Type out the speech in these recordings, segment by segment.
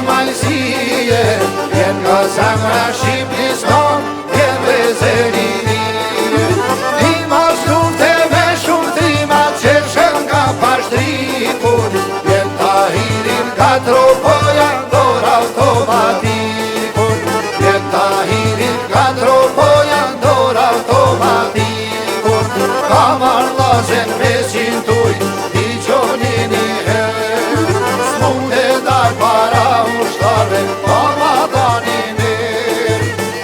malësie, vjen nga zemra Shqipnis ton, vjen vezërinije. Ima shtrufte me shumë trimat që shën nga pashtrikun, vjen Tahirin ka tropoja ndor automatikun, vjen Tahirin ka tropoja ndor automatikun. Ka marrë lazen me cintuj, i qonin i her, s'munde dar para ushtarve, pa ma dani mer.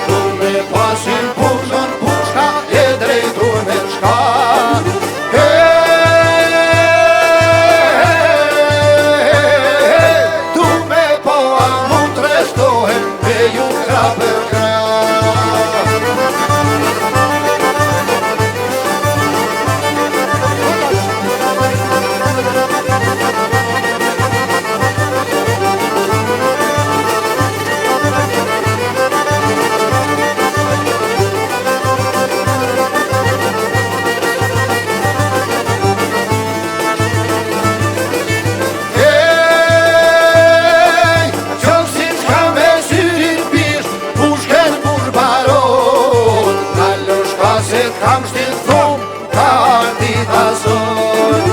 Tu me pasin pushon pushka, e drejtu me shka. Tu me po a mund të reshtohem, me ju kra për kra. Kam shtil thum, ka ardit azor.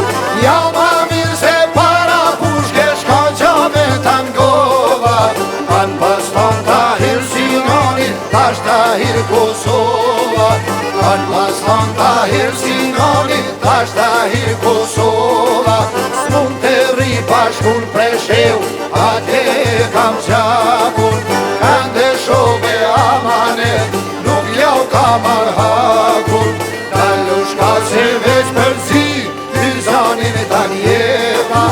Ja ma mirë se para pushke shka gjame tangova. An pas ton Tahir Sinoni, tash Tahir Kosova. An pas ton Tahir Sinoni, tash Tahir Kosova. S'mun të rri bashkun Presheu, ate kam qakun. Kande shobe amanet, nuk jau kam arhakun. Dalushka se veç për zi, ty zanin e tanjeva.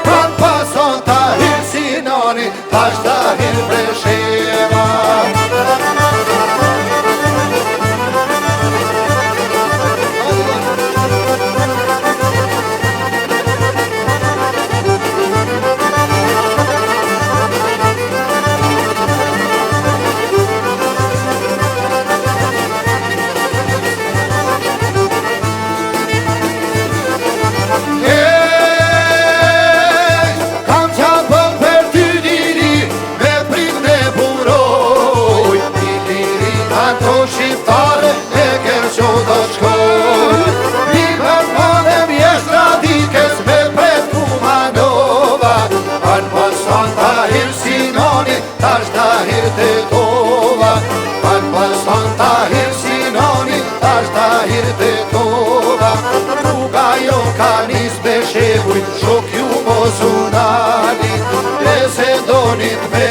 Kan pason Tahir Sinoni, tash Tahir Presheva. Shqiptare e kërqo do shkoj, një përmone mjeshtradikes me pret Kumanova. An pason Tahir Sinoni, tash Tahir Tetova. An pason Tahir Sinoni, tash Tahir Tetova. Rruga jo ka nis me shehuj, shok ju mos unani, e se donit me